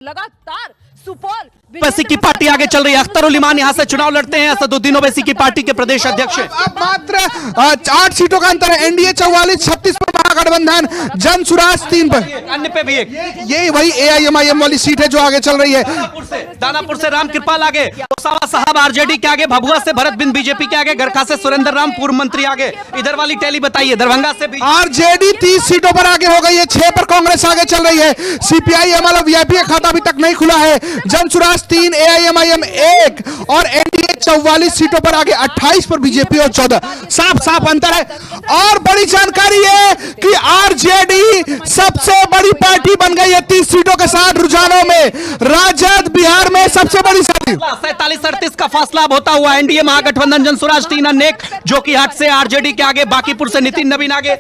लगातार सुपौल ओवैसी की पार्टी आगे चल रही है। अख्तर उल इमान यहां से चुनाव लड़ते हैं। असदुद्दीन ओवैसी की पार्टी के प्रदेश अध्यक्ष हैं। अब मात्र 8 सीटों का अंतर है। एनडीए 44, 36 पर महागठबंधन, जन सुराज 3 पर। अन्य पे भी एक ये वही एआईएमआईएम वाली सीट है जो आगे चल रही है। दानापुर से राम कृपाल आगे, ओसावा साहब आरजेडी के आगे, भभुआ से भरत बिंद बीजेपी के आगे, गरखा से सुरेंद्र राम पूर्व मंत्री आगे। इधर वाली टैली बताइए। दरभंगा से भी आरजेडी 30 सीटों पर आगे हो गई है। 6 पर कांग्रेस आगे चल रही है। सीपीआई एमएल और वीआईपी का खाता अभी तक नहीं खुला है। जन सुराज 3, एआईएमआईएम 1 और एनडीए 44 सीटों पर आगे, 28 पर बीजेपी और 14। साफ अंतर है। और बड़ी जानकारी है कि आरजेडी सबसे बड़ी पार्टी बन गई है 30 सीटों के साथ। रुझानों में राजद बिहार में सबसे बड़ी साथी 47-38 का फासला अब होता हुआ एनडीए महागठबंधन, जन सुराज 3, अनेक जो की हाट से आरजेडी के आगे, बाकीपुर से नितिन नवीन आगे।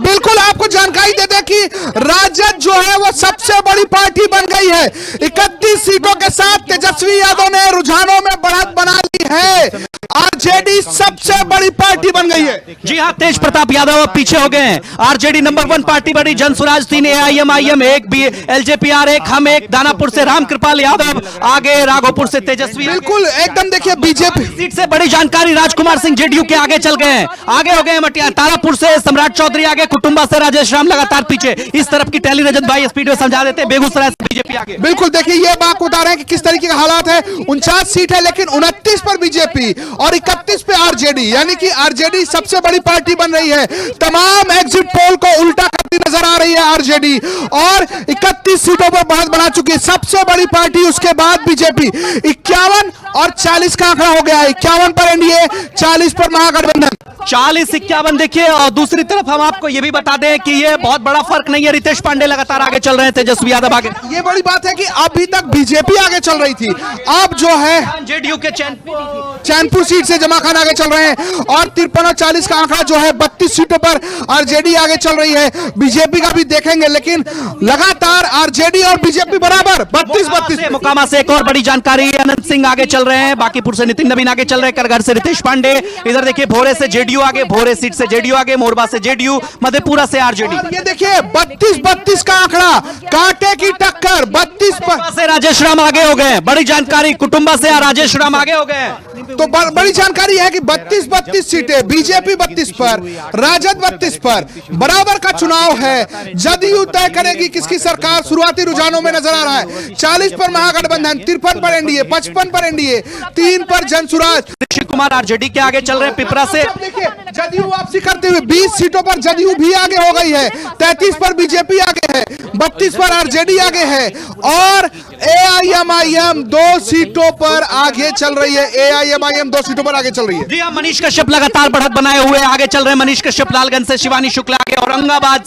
बिल्कुल आपको जानकारी देते कि राजद जो है वो सबसे बड़ी पार्टी बन गई है। 31 सीटों के साथ तेजस्वी यादव ने रुझानों में बढ़त बना ली है। आरजेडी सबसे बड़ी पार्टी बन गई है। जी हां, तेज प्रताप यादव अब पीछे हो गए हैं। आरजेडी नंबर 1 पार्टी बड़ी, जन सुराज 3, एआईएमआईएम 1, एलजेपीआर 1, हम 1, दानापुर से राम कृपाल यादव आगे, राघोपुर से तेजस्वी। बिल्कुल एकदम देखिए बीजेपी सीट से बड़ी जानकारी, राजकुमार सिंह जेडीयू के आगे चल गए हैं। आगे हो गए मटिया, तारापुर से सम्राट चौधरी आगे, कुटुंबा से राजेश राम लगातार पीछे। इस तरफ की टैली रजत भाई स्पीड में समझा देते हैं। बेगूसराय से बीजेपी आगे। बिल्कुल देखिए ये बात बता रहे हैं कि किस तरीके का हालात है। 49 सीट है लेकिन 29 पर बीजेपी और 31 पे आरजेडी, यानी कि आरजेडी सबसे बड़ी पार्टी बन रही है। तमाम एग्जिट पोल को उल्टा करती नजर आ रही है आरजेडी और 31 सीटों पर बढ़त बना चुकी है। सबसे बड़ी पार्टी उसके बाद बीजेपी। 51 और 40 का आंकड़ा हो गया है। 51 पर एनडीए, 40 पर महागठबंधन। 40-51 देखिए। और दूसरी तरफ हम आपको यह भी बता दें कि ये बहुत बड़ा फर्क नहीं है। रितेश पांडे लगातार आगे चल रहे हैं, तेजस्वी यादव आगे। ये बड़ी बात है कि अभी तक बीजेपी आगे चल रही थी, अब जो है जेडीयू के चैनपुर सीट से जमा खान आगे चल रहे हैं और 53 और 40 का आंकड़ा जो है 32 सीटों पर आरजेडी आगे चल रही है। बीजेपी का भी देखेंगे लेकिन लगातार आरजेडी और बीजेपी बराबर 32-32। मोकामा से एक और बड़ी जानकारी, अनंत सिंह आगे चल रहे हैं, बाकीपुर से नितिन नवीन आगे चल रहे हैं, करगढ़ से रितेश पांडे। इधर देखिए भोरे से जेडीयू आगे, भोरे सीट से जेडीयू आगे, मोरबा से जेडीयू, मधेपुरा से आरजेडी। ये देखिए 32-32 का आंकड़ा, कांटे की टक्कर। 32 पर से राजेश राम आगे हो गए। बड़ी जानकारी, कुटुंबा से राजेश राम आगे हो गए। तो बड़ी जानकारी है कि 32-32 सीटें, बीजेपी 32 पर, राजद 32 पर, बराबर का चुनाव है। जदयू तय करेगी किसकी सरकार। शुरुआती रुझानों में नजर आ रहा है 40 पर महागठबंधन, 53 पर एनडीए, 55 पर एनडीए, 3 पर जनसुराज। ऋषि कुमार आरजेडी के आगे चल रहे हैं। पिपरा से देखिए जदयू वापसी करते हुए 20 सीटों पर जदयू भी आगे हो गई है। 33 पर बीजेपी आगे है, 32 पर आरजेडी आगे है और एआईएमआईएम 2 सीटों पर आगे चल रही है। एआईएमआईएम 2 सीटों पर आगे चल रही है। जी हाँ, मनीष कश्यप लगातार बढ़त बनाए हुए आगे चल रहे हैं। मनीष कश्यप लालगंज से, शिवानी शुक्ला आगे, औरंगाबाद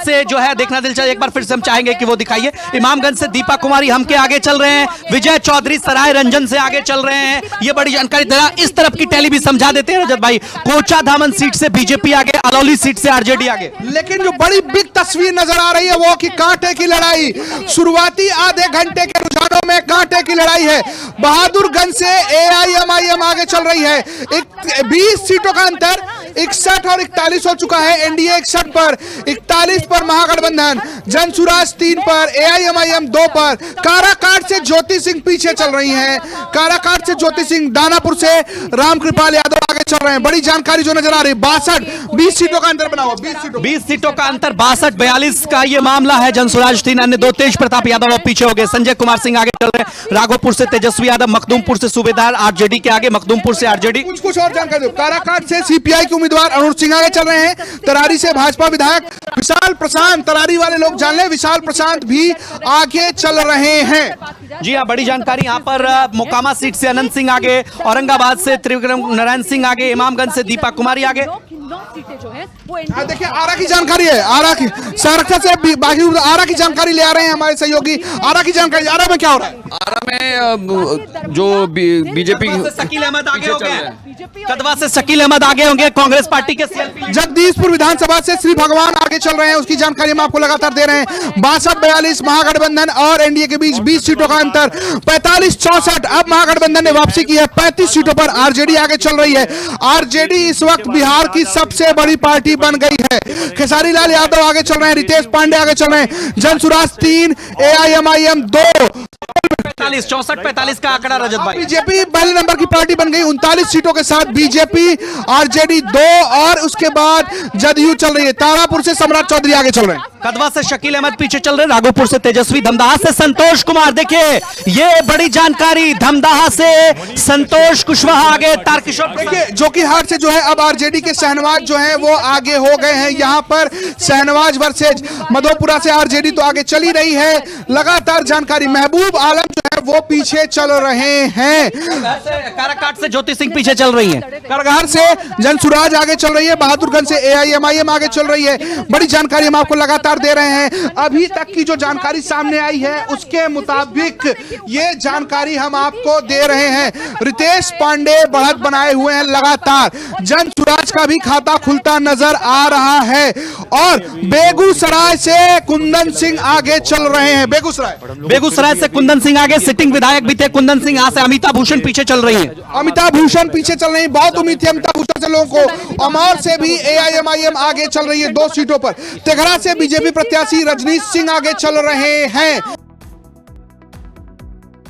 से जो है देखना दिलचस्प, एक बार फिर से हम चाहेंगे कि वो दिखाइए। इमामगंज से दीपा कुमारी हम के आगे चल रहे हैं। विजय चौधरी सराय रंजन से आगे चल रहे हैं। ये बड़ी जानकारी दे इस तरफ की टैली भी समझा देते हैं रजत भाई। कोचा धामन सीट से बीजेपी आगे, अलौली सीट से आरजेडी आगे। लेकिन जो बड़ी बिग तस्वीर नजर आ रही है वो कि कांटे की लड़ाई। शुरुआती आधे घंटे के रुझानों में कांटे की लड़ाई है। बहादुरगंज से एआईएमआईएम आगे चल रही है। 20 सीटों का अंतर 61 और 41 हो चुका है। एनडीए 61 पर, 41 पर महागठबंधन, जनसुराज 3 पर, एआईएमआईएम 2 पर। काराकाट से ज्योति सिंह पीछे चल रही हैं। काराकाट से ज्योति सिंह, दानापुर से राम कृपाल यादव आगे चल रहे हैं। बड़ी जानकारी जो नजर आ रही है 20 सीटों का अंतर बना हुआ। 20 सीटों का अंतर, 62-42 का ये मामला है। जनसुराज 3, अन्य 2 तेज प्रताप यादव अब पीछे हो गए। संजय कुमार सिंह आगे चल रहे हैं। राघोपुर से तेजस्वी यादव, मखदूमपुर से सूबेदार आरजेडी के आगे, मखदूमपुर से आरजेडी। कुछ और जानकारी दो। काराकाट से सीपीआई के उम्मीदवार अरुण सिंह आगे चल रहे हैं। तरारी से भाजपा विधायक विशाल प्रशांत, तरारी वाले लोग जान ले, विशाल प्रशांत भी आगे चल रहे हैं। जी हाँ, बड़ी जानकारी यहाँ पर मोकामा सीट से अनंत सिंह आगे, औरंगाबाद से त्रिविक्रम नारायण सिंह आगे, इमामगंज से दीपा कुमारी आगे। 9 सीटें जो है वो देखिए आरा की जानकारी है। आरा की सारक्षा से बाकी आरा की जानकारी ले आ रहे हैं हमारे सहयोगी। आरा की जानकारी, आरा में क्या हो रहा है? आरा में हैं जो बीजेपी कदवा से शकील अहमद आगे हो चल रहे गए हैं। कदवा से शकील अहमद आगे होंगे कांग्रेस पार्टी के CLP। जगदीशपुर विधानसभा से श्री भगवान आगे चल रहे हैं, उसकी जानकारी हम आपको लगातार दे रहे हैं। 62-42 महागठबंधन और एनडीए के बीच 20 सीटों का अंतर, 45-64। अब महागठबंधन ने वापसी की है, 35 सीटों पर आरजेडी आगे चल रही है। आरजेडी इस वक्त बिहार की सबसे बड़ी पार्टी बन गई है। खेसारी लाल यादव आगे चल रहे हैं, रितेश पांडे आगे चल रहे हैं, जनसुराज 3, AIMIM 2, 64-45 का आंकड़ा रजत भाई। बीजेपी पहले नंबर की पार्टी बन गई 39 सीटों के साथ। बीजेपी, आरजेडी 2 और उसके बाद जदयू चल रही है। तारापुर से सम्राट चौधरी आगे चल रहे हैं। कदवा से शकील अहमद पीछे चल रहे हैं, राघोपुर से तेजस्वी, धमदाहा से संतोष कुमार। देखिए ये बड़ी जानकारी, धमदाहा से संतोष कुशवाहा आगे, तारकिशोर देखिए जोकीहाट से जो है अब आरजेडी के शहनवाज जो है वो आगे हो गए हैं। यहाँ पर शहनवाज वर्सेज मधोपुरा से आरजेडी तो आगे चली रही है। लगातार जानकारी, महबूब आलम जो है वो पीछे चल रहे हैं। काराकाट से ज्योति सिंह पीछे चल रही हैं। करगहर से जनसुराज आगे चल रही है, बहादुरगंज से AIMIM आगे चल रही है। बड़ी जानकारी हम आपको लगातार दे रहे हैं। अभी तक की जो जानकारी सामने आई है उसके मुताबिक ये जानकारी हम आपको दे रहे हैं। रितेश पांडे बढ़त बनाए हुए हैं लगातार, जनसुराज का भी खाता खुलता नजर आ रहा है। और बेगूसराय से कुंदन सिंह आगे चल रहे हैं। बेगूसराय से कुंदन सिंह आगे, सिटिंग विधायक भी थे कुंदन सिंह। यहाँ से अमिता भूषण पीछे चल रही हैं। अमिता भूषण पीछे चल रही है, बहुत उम्मीद थी अमिता भूषण से लोगों को। अमौर से भी AIMIM आगे चल रही है 2 सीटों पर। तेघरा से बीजेपी प्रत्याशी रजनीश सिंह आगे चल रहे हैं।